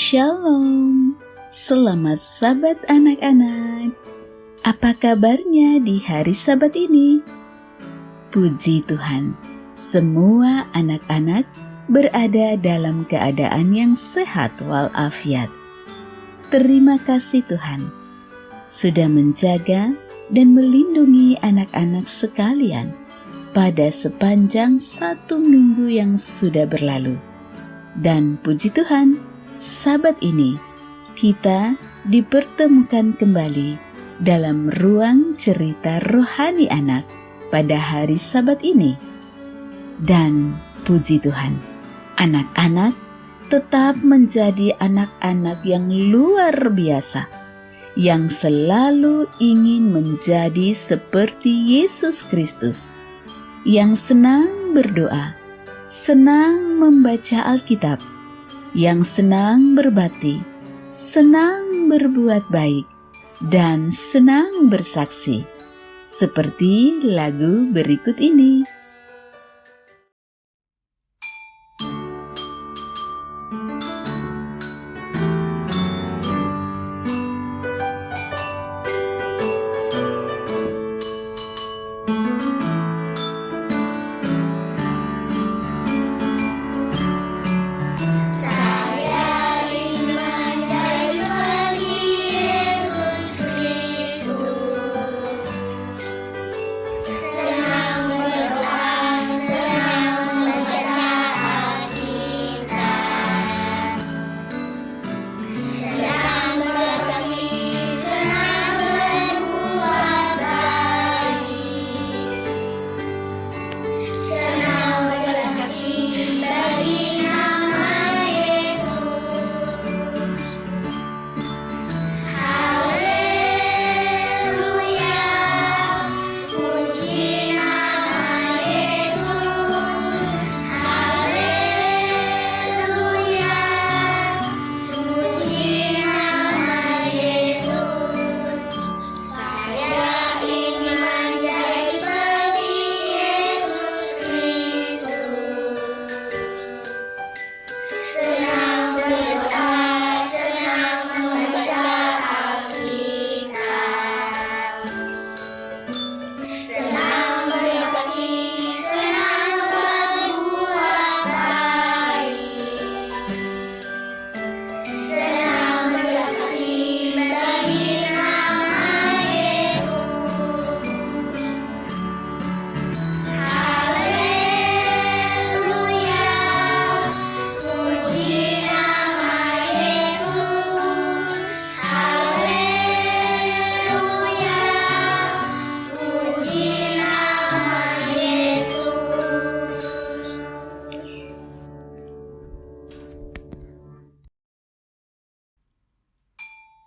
Shalom, selamat Sabat anak-anak. Apa kabarnya di hari Sabat ini? Puji Tuhan, semua anak-anak berada dalam keadaan yang sehat walafiat. Terima kasih Tuhan, sudah menjaga dan melindungi anak-anak sekalian pada sepanjang 1 minggu yang sudah berlalu. Dan puji Tuhan, Sabat ini kita dipertemukan kembali dalam ruang cerita rohani anak pada hari Sabat ini. Dan puji Tuhan, anak-anak tetap menjadi anak-anak yang luar biasa, yang selalu ingin menjadi seperti Yesus Kristus, yang senang berdoa, senang membaca Alkitab, yang senang berbakti, senang berbuat baik, dan senang bersaksi, seperti lagu berikut ini.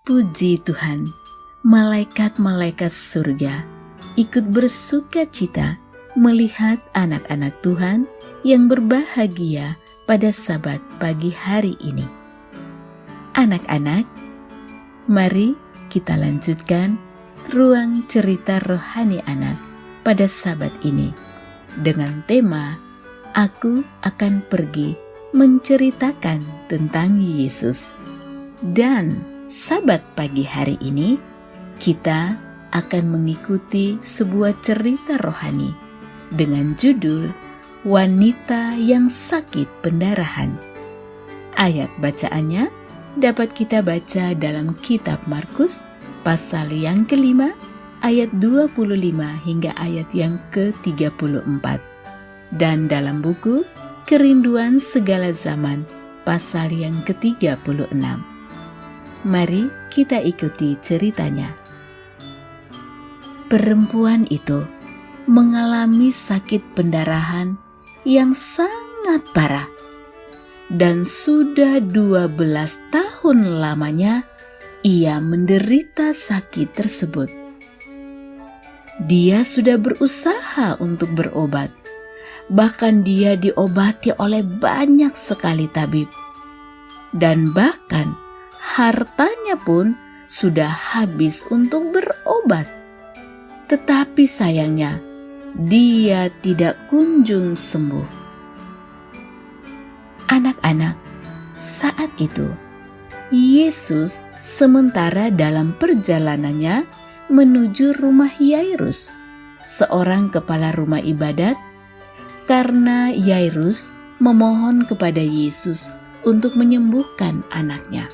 Puji Tuhan, malaikat-malaikat surga ikut bersuka cita melihat anak-anak Tuhan yang berbahagia pada Sabat pagi hari ini. Anak-anak, mari kita lanjutkan ruang cerita rohani anak pada Sabat ini dengan tema Aku akan pergi menceritakan tentang Yesus. Dan Sabat pagi hari ini, kita akan mengikuti sebuah cerita rohani dengan judul Wanita yang Sakit Pendarahan. Ayat bacaannya dapat kita baca dalam kitab Markus pasal yang ke-5 ayat 25 hingga ayat yang ke-34. Dan dalam buku Kerinduan Segala Zaman pasal yang ke-36. Mari kita ikuti ceritanya. Perempuan itu mengalami sakit pendarahan yang sangat parah, dan sudah 12 tahun lamanya ia menderita sakit tersebut. Dia sudah berusaha untuk berobat, bahkan dia diobati oleh banyak sekali tabib, dan bahkan hartanya pun sudah habis untuk berobat. Tetapi sayangnya, dia tidak kunjung sembuh. Anak-anak, saat itu Yesus sementara dalam perjalanannya menuju rumah Yairus, seorang kepala rumah ibadat, karena Yairus memohon kepada Yesus untuk menyembuhkan anaknya.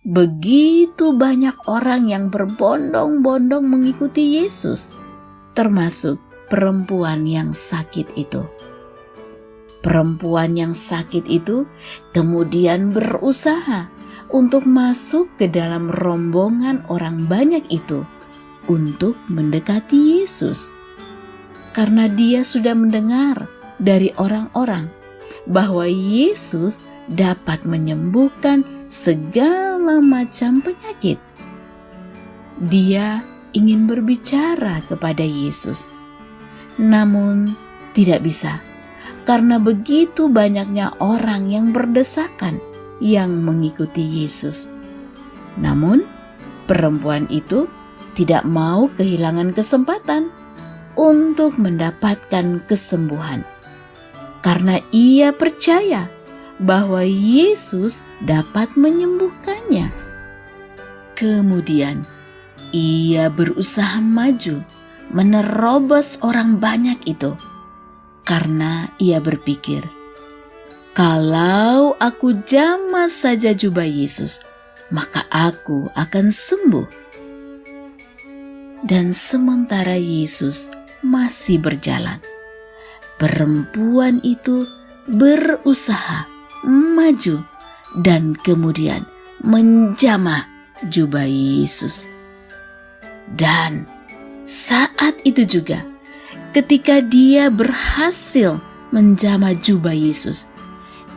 Begitu banyak orang yang berbondong-bondong mengikuti Yesus, termasuk perempuan yang sakit itu. Perempuan yang sakit itu kemudian berusaha untuk masuk ke dalam rombongan orang banyak itu untuk mendekati Yesus. Karena dia sudah mendengar dari orang-orang bahwa Yesus dapat menyembuhkan segala macam penyakit. Dia ingin berbicara kepada Yesus, namun tidak bisa. Karena begitu banyaknya orang yang berdesakan yang mengikuti Yesus. Namun, perempuan itu tidak mau kehilangan kesempatan untuk mendapatkan kesembuhan. Karena ia percaya bahwa Yesus dapat menyembuhkannya. Kemudian, ia berusaha maju menerobos orang banyak itu. Karena ia berpikir, kalau aku jamah saja jubah Yesus, maka aku akan sembuh. Dan sementara Yesus masih berjalan, perempuan itu berusaha maju dan kemudian menjamah jubah Yesus. Dan saat itu juga, ketika dia berhasil menjamah jubah Yesus,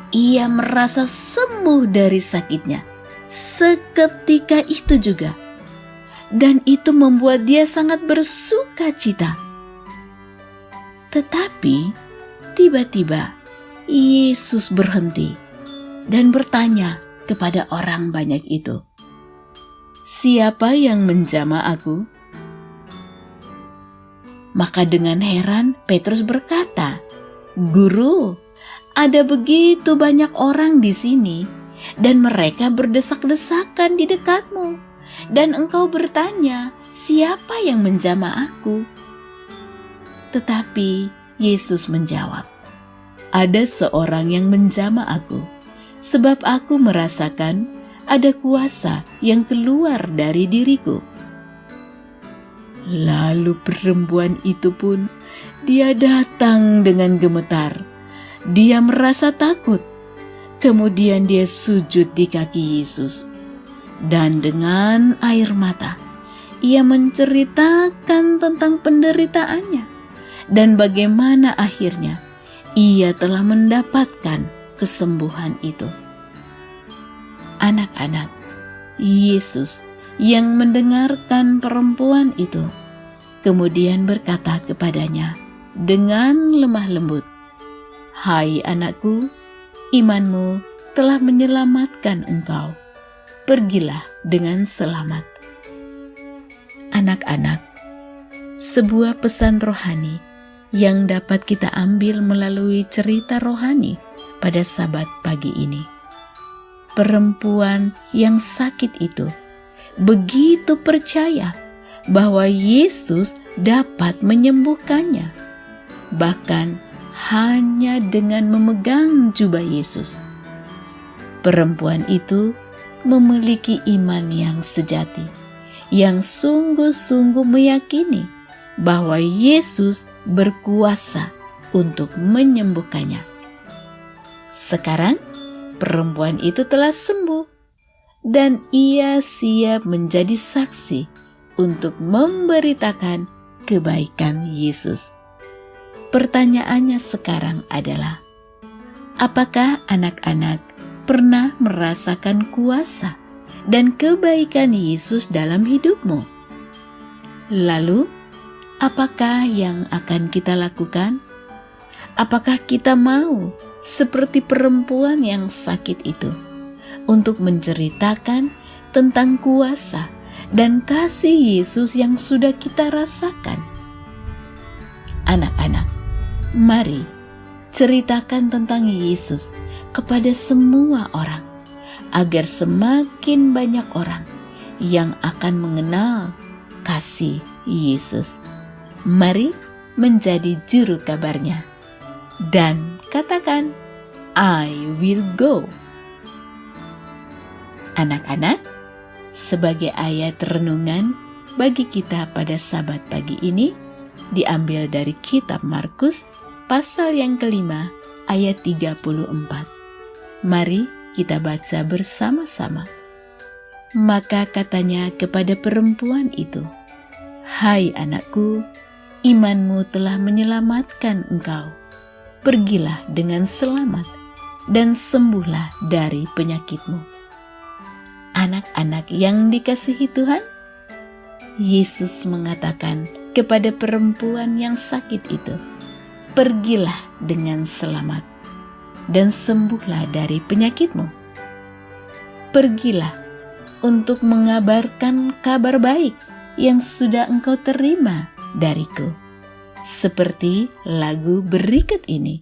ia merasa sembuh dari sakitnya seketika itu juga. Dan itu membuat dia sangat bersuka cita. Tetapi tiba-tiba Yesus berhenti dan bertanya kepada orang banyak itu, "Siapa yang menjamah aku?" Maka dengan heran Petrus berkata, "Guru, ada begitu banyak orang di sini dan mereka berdesak-desakan di dekatmu, dan engkau bertanya, siapa yang menjamah aku?" Tetapi Yesus menjawab, "Ada seorang yang menjamah aku, sebab aku merasakan ada kuasa yang keluar dari diriku." Lalu perempuan itu pun dia datang dengan gemetar. Dia merasa takut. Kemudian dia sujud di kaki Yesus. Dan dengan air mata, ia menceritakan tentang penderitaannya dan bagaimana akhirnya ia telah mendapatkan kesembuhan itu. Anak-anak, Yesus yang mendengarkan perempuan itu kemudian berkata kepadanya dengan lemah lembut, "Hai anakku, imanmu telah menyelamatkan engkau. Pergilah dengan selamat." Anak-anak, sebuah pesan rohani yang dapat kita ambil melalui cerita rohani pada Sabat pagi ini. Perempuan yang sakit itu begitu percaya bahwa Yesus dapat menyembuhkannya, bahkan hanya dengan memegang jubah Yesus. Perempuan itu memiliki iman yang sejati, yang sungguh-sungguh meyakini bahwa Yesus berkuasa untuk menyembuhkannya. Sekarang perempuan itu telah sembuh, dan ia siap menjadi saksi untuk memberitakan kebaikan Yesus. Pertanyaannya sekarang adalah, apakah anak-anak pernah merasakan kuasa dan kebaikan Yesus dalam hidupmu? Lalu, apakah yang akan kita lakukan? Apakah kita mau seperti perempuan yang sakit itu untuk menceritakan tentang kuasa dan kasih Yesus yang sudah kita rasakan? Anak-anak, mari ceritakan tentang Yesus kepada semua orang, agar semakin banyak orang yang akan mengenal kasih Yesus. Mari menjadi juru kabarnya dan katakan, I will go. Anak-anak, sebagai ayat renungan bagi kita pada Sabat pagi ini, diambil dari kitab Markus pasal yang kelima ayat 34. Mari kita baca bersama-sama. Maka katanya kepada perempuan itu, "Hai anakku, imanmu telah menyelamatkan engkau. Pergilah dengan selamat dan sembuhlah dari penyakitmu." Anak-anak yang dikasihi Tuhan, Yesus mengatakan kepada perempuan yang sakit itu, "Pergilah dengan selamat dan sembuhlah dari penyakitmu." Pergilah untuk mengabarkan kabar baik yang sudah engkau terima dariku. Seperti lagu berikut ini.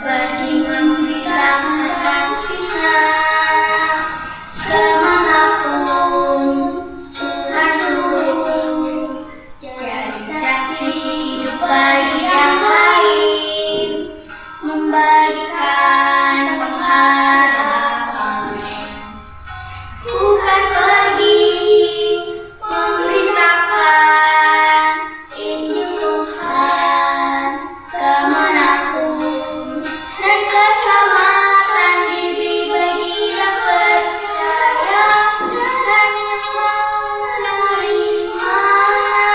Pergi memberitakan kasih-Nya kemanapun Tuhan suruh, jadi saksi hidup bagi yang lain, membagikan pengharapan. Bukan pergi memberitakan Injil Tuhan kemanapun, dan keselamatan diberi bagi yang percaya dan yang menerimanya.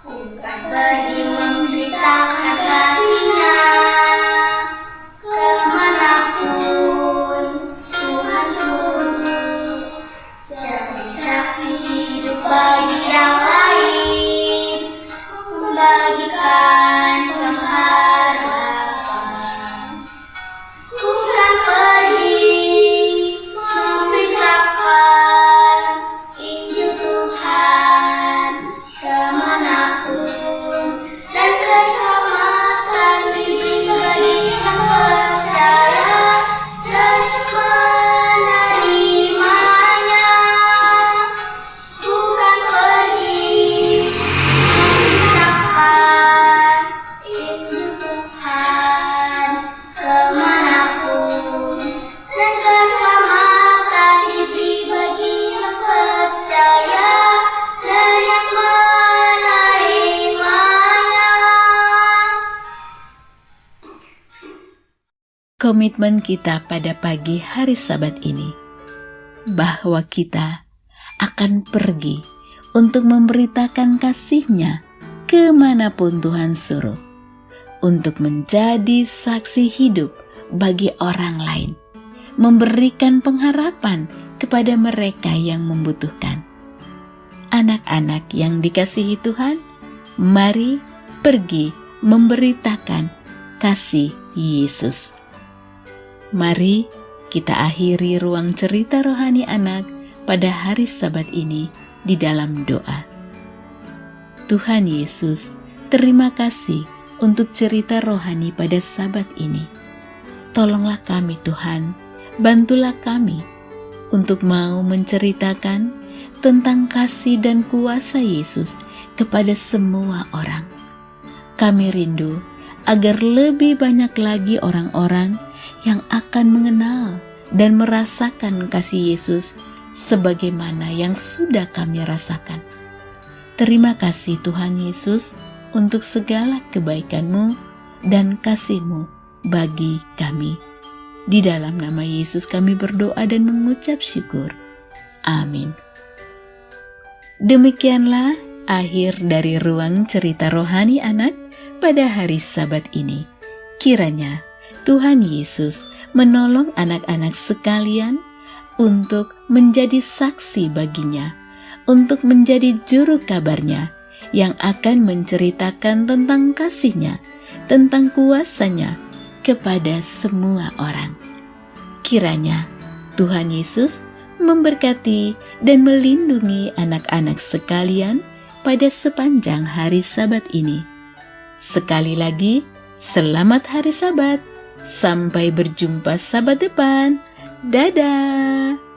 Bukan pergi memberitakan kasih-Nya kemanapun Tuhan suruh, jadi saksi hidup bagi yang lain, membagikan pengharapan. Bukan pergi memberitakan Injil Tuhan kemanapun, dan keselamatan diberi bagi yang percaya dan yang menerimanya. Bukan pergi memberitakan Injil Tuhan kemanapun, dan keselamatan diberi bagi yang percaya dan yang menerimanya. Komitmen kita pada pagi hari Sabat ini, bahwa kita akan pergi untuk memberitakan kasih-Nya kemanapun Tuhan suruh, untuk menjadi saksi hidup bagi orang lain, memberikan pengharapan kepada mereka yang membutuhkan. Anak-anak yang dikasihi Tuhan, mari pergi memberitakan kasih Yesus. Mari kita akhiri ruang cerita rohani anak pada hari Sabat ini di dalam doa. Tuhan Yesus, terima kasih untuk cerita rohani pada Sabat ini. Tolonglah kami Tuhan, bantulah kami untuk mau menceritakan tentang kasih dan kuasa Yesus kepada semua orang. Kami rindu agar lebih banyak lagi orang-orang yang akan mengenal dan merasakan kasih Yesus sebagaimana yang sudah kami rasakan. Terima kasih Tuhan Yesus untuk segala kebaikan-Mu dan kasih-Mu bagi kami. Di dalam nama Yesus kami berdoa dan mengucap syukur. Amin. Demikianlah akhir dari ruang cerita rohani anak pada hari Sabat ini. Kiranya Tuhan Yesus menolong anak-anak sekalian untuk menjadi saksi baginya, untuk menjadi juru kabarnya yang akan menceritakan tentang kasih-Nya, tentang kuasa-Nya kepada semua orang. Kiranya Tuhan Yesus memberkati dan melindungi anak-anak sekalian pada sepanjang hari Sabat ini. Sekali lagi, selamat hari Sabat. Sampai berjumpa Sabat depan. Dadah.